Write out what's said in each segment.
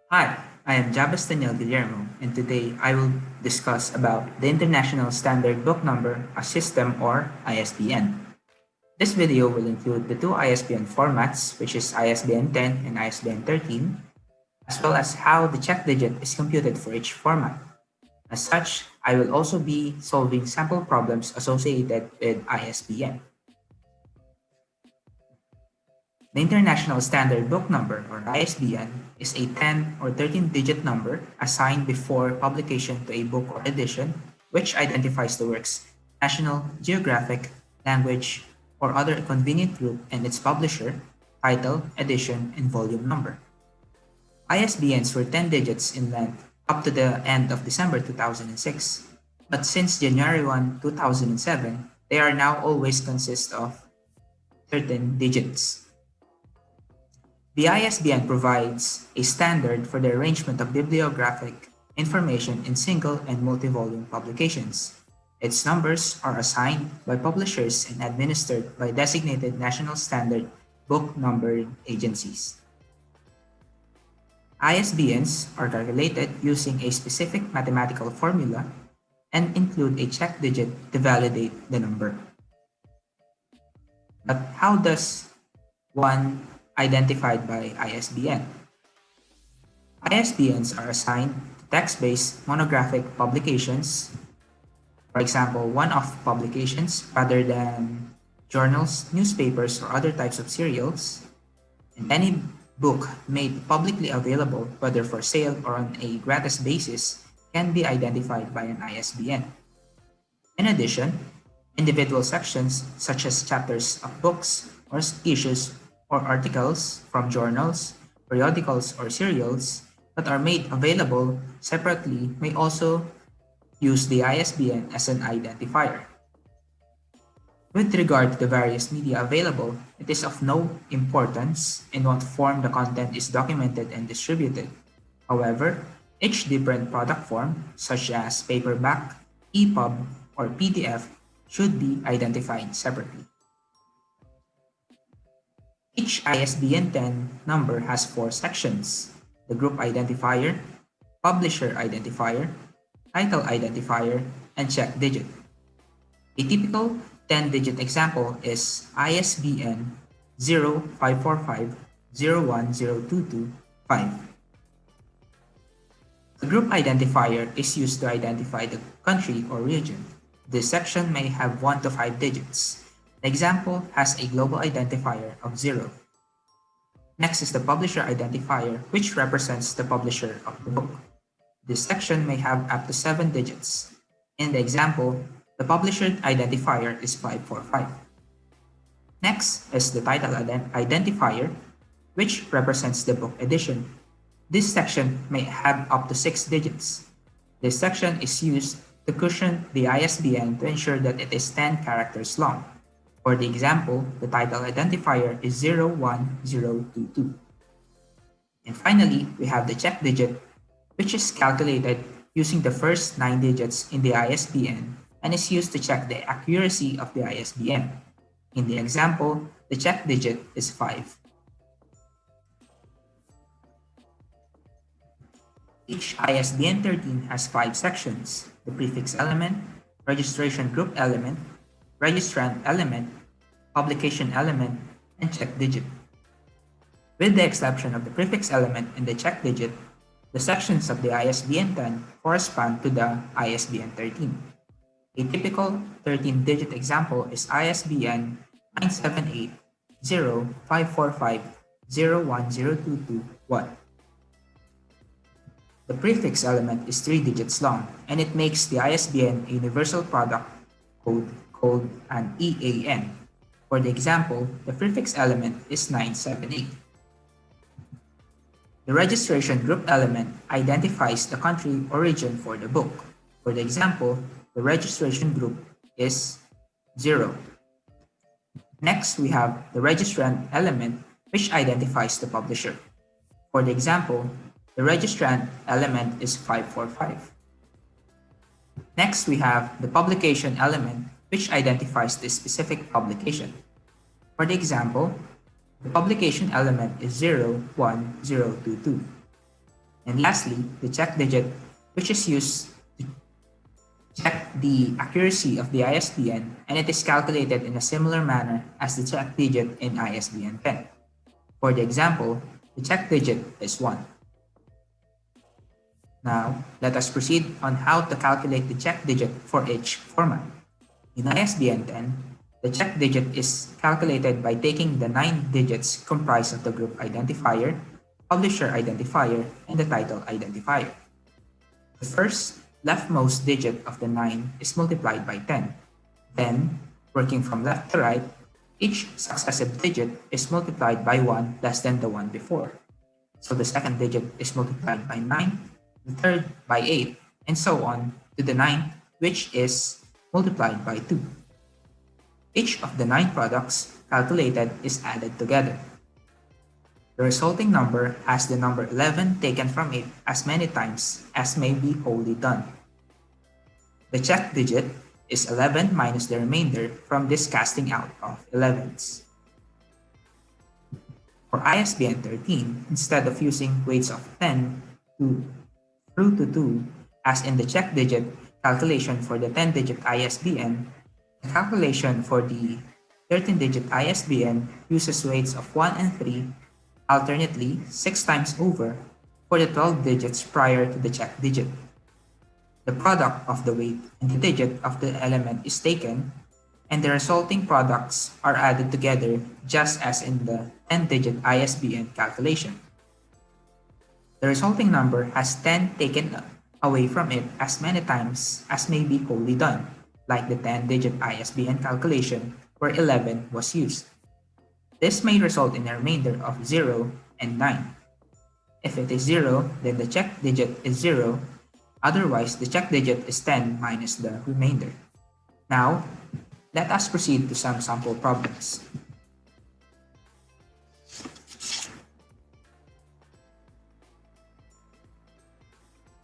Hi, I am Jabez Guillermo, and today I will discuss about the International Standard Book Number, a system or ISBN. This video will include the two ISBN formats, which is ISBN 10 and ISBN 13, as well as how the check digit is computed for each format. As such, I will also be solving sample problems associated with ISBN. The International Standard Book Number, or ISBN, is a 10 or 13-digit number assigned before publication to a book or edition, which identifies the work's national, geographic, language, or other convenient group and its publisher, title, edition, and volume number. ISBNs were 10 digits in length up to the end of December 2006, but since January 1, 2007, they are now always consist of 13 digits. The ISBN provides a standard for the arrangement of bibliographic information in single and multi-volume publications. Its numbers are assigned by publishers and administered by designated national standard book numbering agencies. ISBNs are calculated using a specific mathematical formula and include a check digit to validate the number. But how does one identified by ISBN? ISBNs are assigned to text-based monographic publications, for example, one-off publications rather than journals, newspapers, or other types of serials, and any book made publicly available, whether for sale or on a gratis basis, can be identified by an ISBN. In addition, individual sections such as chapters of books or issues or articles from journals, periodicals, or serials that are made available separately may also use the ISBN as an identifier. With regard to the various media available, it is of no importance in what form the content is documented and distributed. However, each different product form, such as paperback, EPUB, or PDF, should be identified separately. Each ISBN 10 number has 4 sections: the group identifier, publisher identifier, title identifier, and check digit. A typical 10-digit example is ISBN 0545010225. The group identifier is used to identify the country or region. This section may have 1 to 5 digits. The example has a global identifier of 0. Next is the publisher identifier, which represents the publisher of the book. This section may have up to 7 digits. In the example, the publisher identifier is 545. Next is the title identifier, which represents the book edition. This section may have up to 6 digits. This section is used to cushion the ISBN to ensure that it is 10 characters long. For the example, the title identifier is 01022. And finally, we have the check digit, which is calculated using the first 9 digits in the ISBN and is used to check the accuracy of the ISBN. In the example, the check digit is 5. Each ISBN 13 has 5 sections: the prefix element, registration group element, registrant element, publication element, and check digit. With the exception of the prefix element and the check digit, the sections of the ISBN 10 correspond to the ISBN 13. A typical 13-digit example is ISBN 978-0545-010221. The prefix element is 3 digits long, and it makes the ISBN a universal product code called an EAN. For the example, the prefix element is 978. The registration group element identifies the country or region for the book. For the example, the registration group is 0. Next, we have the registrant element, which identifies the publisher. For the example, the registrant element is 545. Next, we have the publication element, which identifies the specific publication. For the example, the publication element is 01022. And lastly, the check digit, which is used to check the accuracy of the ISBN, and it is calculated in a similar manner as the check digit in ISBN 10. For the example, the check digit is 1. Now, let us proceed on how to calculate the check digit for each format. In ISBN 10, the check digit is calculated by taking the 9 digits comprised of the group identifier, publisher identifier, and the title identifier. The first leftmost digit of the 9 is multiplied by 10. Then, working from left to right, each successive digit is multiplied by 1 less than the one before. So the second digit is multiplied by 9, the third by 8, and so on to the 9th, which is multiplied by 2. Each of the 9 products calculated is added together. The resulting number has the number 11 taken from it as many times as may be wholly done. The check digit is 11 minus the remainder from this casting out of 11s. For ISBN 13, instead of using weights of 10 through to 2, as in the check digit calculation for the 10-digit ISBN, the calculation for the 13-digit ISBN uses weights of 1 and 3, alternately 6 times over, for the 12 digits prior to the check digit. The product of the weight and the digit of the element is taken, and the resulting products are added together just as in the 10-digit ISBN calculation. The resulting number has 10 taken away from it as many times as may be wholly done, like the 10-digit ISBN calculation where 11 was used. This may result in a remainder of 0 and 9. If it is 0, then the check digit is 0, otherwise the check digit is 10 minus the remainder. Now, let us proceed to some sample problems.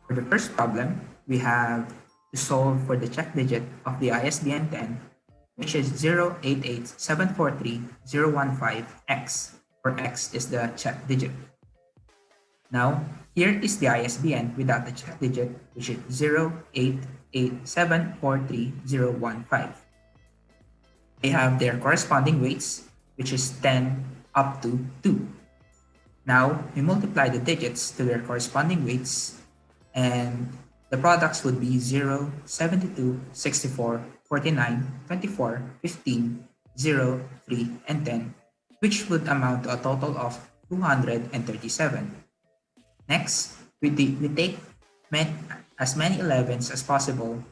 For the first problem, we have to solve for the check digit of the ISBN 10, which is 088743015X, where X is the check digit. Now, here is the ISBN without the check digit, which is 088743015. They have their corresponding weights, which is 10 up to 2. Now, we multiply the digits to their corresponding weights, and the products would be 0, 72, 64, 49, 24, 15, 0, 3, and 10, which would amount to a total of 237. Next, we take as many 11s as possible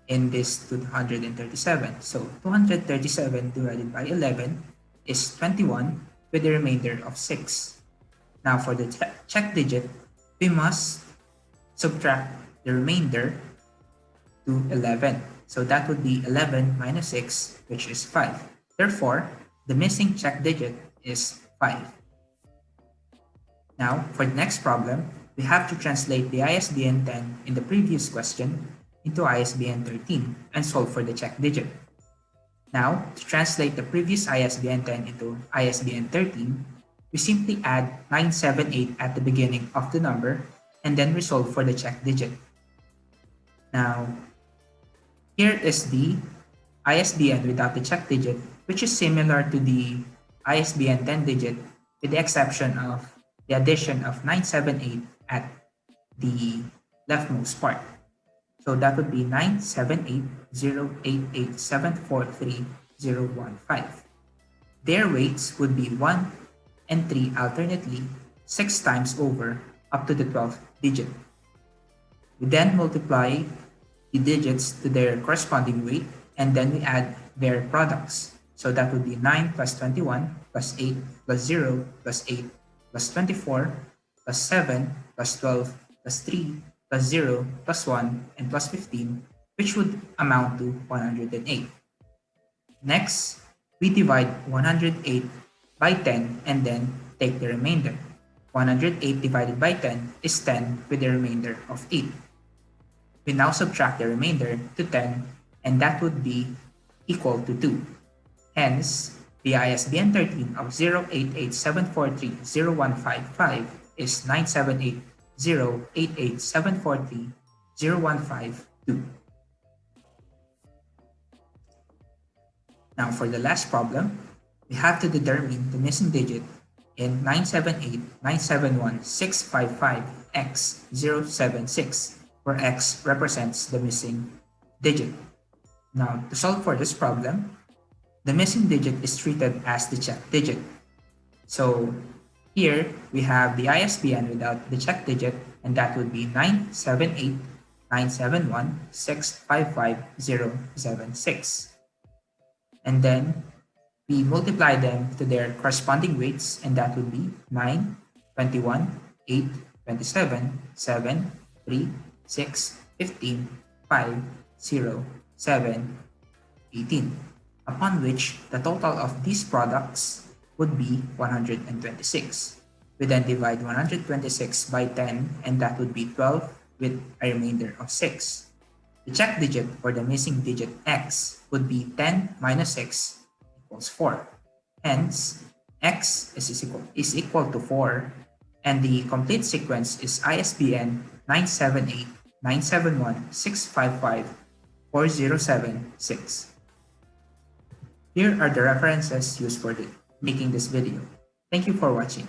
in this 237. So 237 divided by 11 is 21 with the remainder of 6. Now for the check digit, we must subtract the remainder to 11. So that would be 11 minus 6, which is 5. Therefore, the missing check digit is 5. Now, for the next problem, we have to translate the ISBN 10 in the previous question into ISBN 13 and solve for the check digit. Now, to translate the previous ISBN 10 into ISBN 13, we simply add 978 at the beginning of the number and then resolve for the check digit. Now, here is the ISBN without the check digit, which is similar to the ISBN 10 digit with the exception of the addition of 978 at the leftmost part. So that would be 97808874315. Their weights would be 1 and 3 alternately 6 times over up to the 12th digit. We then multiply the digits to their corresponding weight and then we add their products. So that would be 9 plus 21 plus 8 plus 0 plus 8 plus 24 plus 7 plus 12 plus 3 plus 0 plus 1 and plus 15, which would amount to 108. Next, we divide 108 by 10 and then take the remainder. 108 divided by 10 is 10 with the remainder of 8. We now subtract the remainder to 10 and that would be equal to 2. Hence, the ISBN 13 of 088743015 is 978 088743015. Now for the last problem, we have to determine the missing digit in 978-971-655-X076, where X represents the missing digit. Now to solve for this problem, the missing digit is treated as the checked digit. So here we have the ISBN without the checked digit, and that would be 978-971-655-076. And then we multiply them to their corresponding weights, and that would be 9, 21, 8, 27, 7, 3, 6, 15, 5, 0, 7, 18, upon which the total of these products would be 126. We then divide 126 by 10, and that would be 12 with a remainder of 6. The checked digit or the missing digit X would be 10 minus 6 equals 4. Hence, X is equal to 4, and the complete sequence is ISBN 978-971-655-4076. Here are the references used for making this video. Thank you for watching.